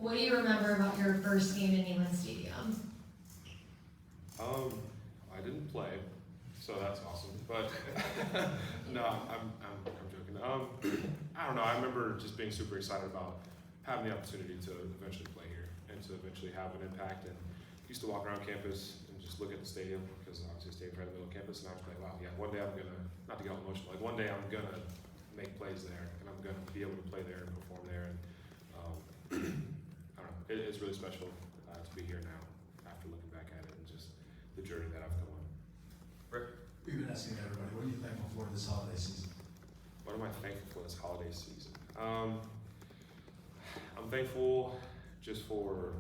What do you remember about your first game in Neyland Stadium? I didn't play, so that's awesome. But no, I'm joking. I don't know. I remember just being super excited about having the opportunity to eventually play here and to eventually have an impact. And used to walk around campus and just look at the stadium because obviously staying right in the middle of campus, and I was like, wow, yeah, one day I'm gonna, not to get all emotional, like one day I'm gonna make plays there and I'm gonna be able to play there and perform there. And I don't know. It's really special to be here now after looking back at it and just the journey that I've come on. Rick? We've been asking everybody, what are you thankful for this holiday season? What am I thankful for this holiday season? I'm thankful just for,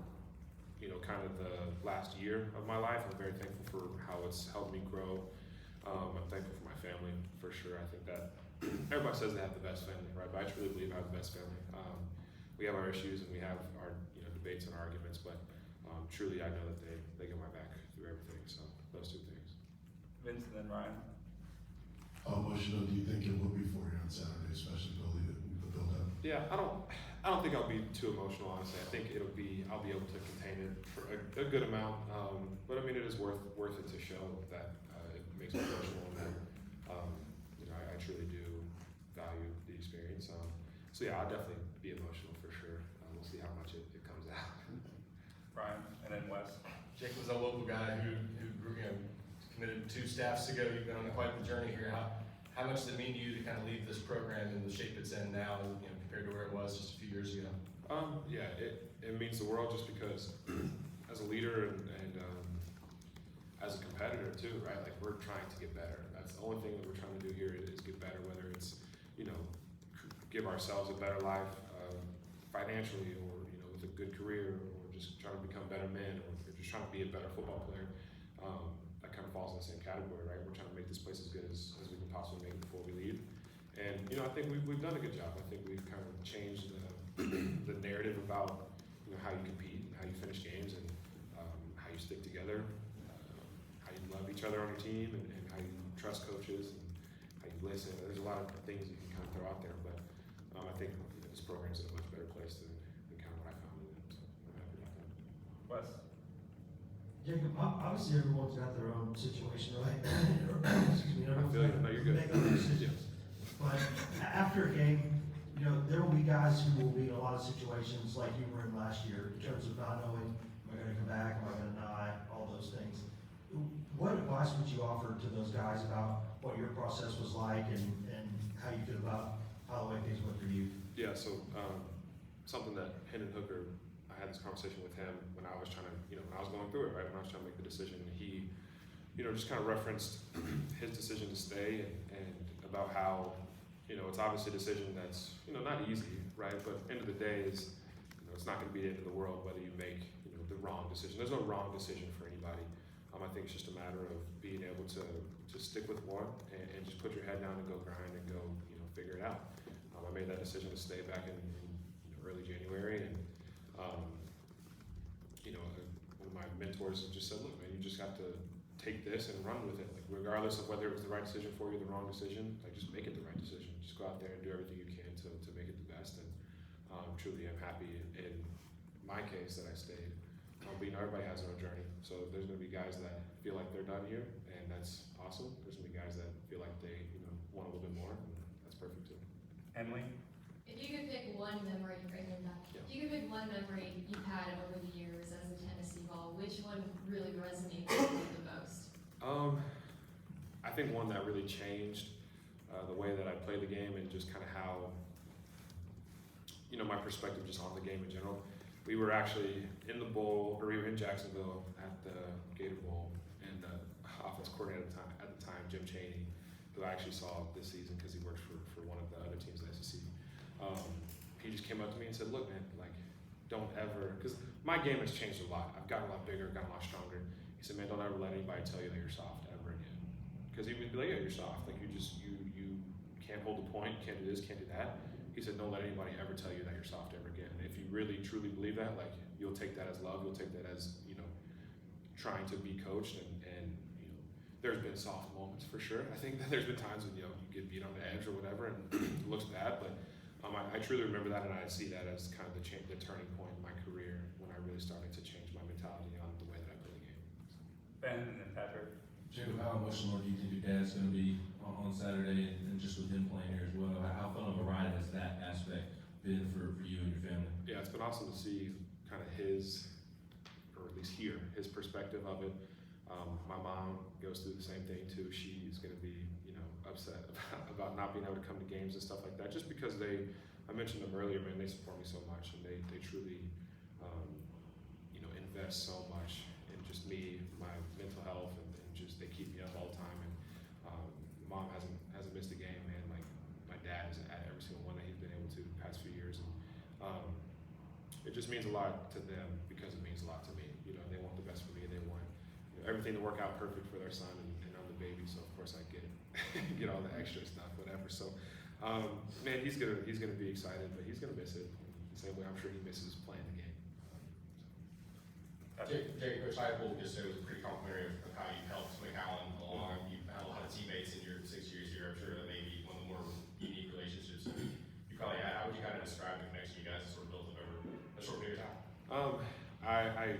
kind of the last year of my life. I'm very thankful for how it's helped me grow. I'm thankful for my family, for sure. I think that everybody says they have the best family, right? But I truly believe I have the best family. We have our issues and we have our debates and arguments, but truly I know that they get my back through everything. So those two things. Vince and then Ryan. How emotional do you think it will be for you on Saturday, especially the build up? Yeah, I don't think I'll be too emotional, honestly. I think I'll be able to contain it for a good amount. But I mean, it is worth it to show that it makes me emotional and that I truly do value the experience. So yeah, I'll definitely be emotional for sure. We'll see how much it comes out. Ryan and then Wes. Jake was a local guy who committed 2 staffs ago. You've been on quite the journey here. How much does it mean to you to kind of leave this program in the shape it's in now, compared to where it was just a few years ago? Yeah, it means the world just because as a leader and as a competitor too, right? Like we're trying to get better. That's the only thing that we're trying to do here is get better, whether it's, give ourselves a better life financially or, with a good career or just trying to become better men or just trying to be a better football player. That kind of falls in the same category, right? We're trying to make this place as good as we can possibly make it before we leave. And, I think we've done a good job. I think we've kind of changed the narrative about, how you compete and how you finish games and how you stick together, how you love each other on your team and how you trust coaches and how you listen. There's a lot of things you can kind of throw out there, but I think this program's in a much better place than kind of what I found it in. So I'm happy about that. Wes. Jacob, obviously everyone's got their own situation, right? Excuse me. I feel you. No, you're good. Make their own decisions. But after a game, there will be guys who will be in a lot of situations like you were in last year in terms of not knowing, am I going to come back, am I going to not, all those things. What advice would you offer to those guys about what your process was like and how you feel about how the way things went for you? Yeah, so something that Hendon Hooker, I had this conversation with him when I was trying to, when I was going through it, right? When I was trying to make the decision, he, just kind of referenced his decision to stay and about how, it's obviously a decision that's, not easy, right? But at the end of the day is, it's not going to be the end of the world whether you make, the wrong decision. There's no wrong decision for anybody. I think it's just a matter of being able to stick with one and just put your head down and go grind and go, figure it out. I made that decision to stay back in early January, and one of my mentors just said, "Look, man, you just got to take this and run with it. Like, regardless of whether it was the right decision for you or the wrong decision, like just make it the right decision. Just go out there and do everything you can to make it the best." And truly, I'm happy in my case that I stayed. But everybody has their own journey. So there's going to be guys that feel like they're done here, and that's awesome. There's going to be guys that feel like they, want a little bit more, and that's perfect too. Emily. If you could pick one memory, if you could pick one memory you've had over the years as a Tennessee Ball, which one really resonates with you the most? I think one that really changed the way that I play the game and just kind of how, my perspective just on the game in general. We were actually in the bowl, or we were in Jacksonville at the Gator Bowl, and the offense coordinator at the time, Jim Chaney, who I actually saw this season because he works for one of the other teams in the SEC. He just came up to me and said, "Look, man, like, don't ever," because my game has changed a lot. I've gotten a lot bigger, gotten a lot stronger. He said, "Man, don't ever let anybody tell you that you're soft ever again." Because he would be like, "Yeah, you're soft. Like, you can't hold the point, can't do this, can't do that." He said, "Don't let anybody ever tell you that you're soft ever again. And if you really, truly believe that, like, you'll take that as love. You'll take that as, trying to be coached. And there's been soft moments for sure. I think that there's been times when, you get beat on the edge or whatever and it looks bad. But I truly remember that, and I see that as kind of the turning point in my career when I really started to change my mentality on the way that I play the game. Ben and then Patrick. Jacob, how emotional do you think your dad's going to be on Saturday, and just with him playing here as well? How fun of a ride has that aspect been for you and your family? Yeah, it's been awesome to see kind of his, or at least hear his perspective of it. My mom goes through the same thing too. She's going to be, upset about not being able to come to games and stuff like that, just because I mentioned them earlier, man, they support me so much, and they truly, invest so much in just me, my mental health, and just they keep me up all the time. And mom hasn't missed a game, man. Like my dad is at every single one that he's been able to the past few years, and it just means a lot to them because it means a lot to me. They want the best for me. They want everything to work out perfect for their son, and I'm the baby, so of course I get it. Get all the extra stuff, whatever. So, man, he's gonna be excited, but he's gonna miss it. The same way I'm sure he misses playing the game. Jake, Coach Heupel just said it was pretty complimentary of how you helped McAllen along. You've had a lot of teammates in your 6 years here. I'm sure that may be one of the more unique relationships you probably had. How would you kind of describe the connection you guys sort of built up over a short period of time? I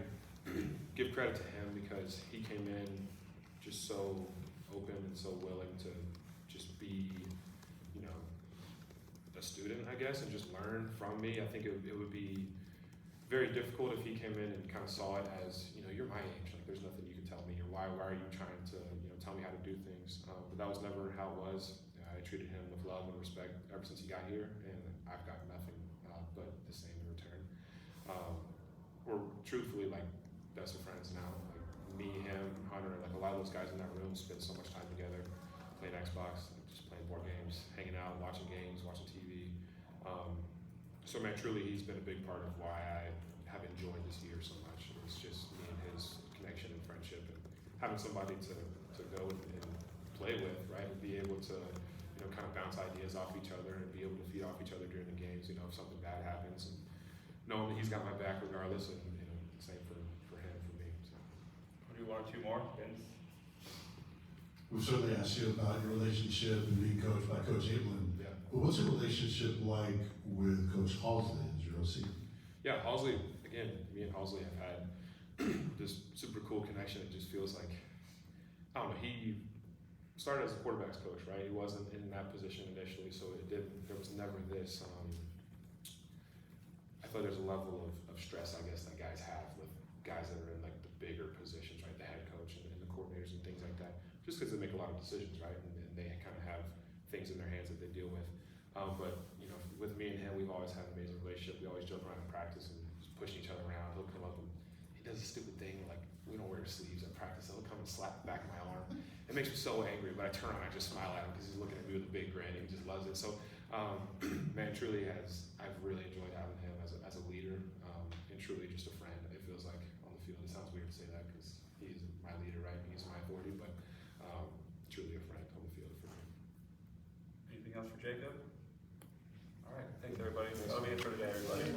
give credit to him because he came in just so open and so willing to just be, a student, I guess, and just learn from me. I think it would be very difficult if he came in and kind of saw it as, you're my age, like there's nothing you can tell me, or why are you trying to, tell me how to do things. But that was never how it was. I treated him with love and respect ever since he got here, and I've got nothing but the same in return. We're truthfully like best of friends now. Like me, him, Hunter, like a lot of those guys in that room spend so much time together, playing Xbox, like just playing board games, hanging out, watching games, watching TV. So man, truly, he's been a big part of why I have enjoyed this year so much. It's just me and his connection and friendship, and having somebody to go and play with, right, and be able to, kind of bounce ideas off each other and be able to feed off each other during the games. If something bad happens, and knowing that he's got my back regardless, and same for him, for me. So. We'll do one or two more. Vince. We've certainly asked you about your relationship and being coached by Coach Ablin. Yeah. But what's your relationship like with Coach Halsley as your OC? Yeah, Halsley, again, me and Halsley have had this super cool connection. It just feels like, I don't know, he started as a quarterback's coach, right? He wasn't in that position initially, so there was never this, I feel like there's a level of stress, I guess, that guys have with guys that are in like the bigger positions, right? The head coach and the coordinators and things like that, just because they make a lot of decisions, right? And they kind of have things in their hands that they deal with. But with me and him, we've always had an amazing relationship. We always joke around in practice and just pushing each other around. He'll come up and he does a stupid thing, like we don't wear sleeves at practice. So he'll come and slap the back of my arm. It makes me so angry, but I turn around and I just smile at him because he's looking at me with a big grin and he just loves it. So, man, truly I've really enjoyed having him as a leader, and truly just a friend. It feels like on the field. It sounds weird to say that because he's my leader, right? He's my authority, but truly a friend on the field for me. Anything else for Jacob? All right, thanks everybody. That'll be it for today, everybody.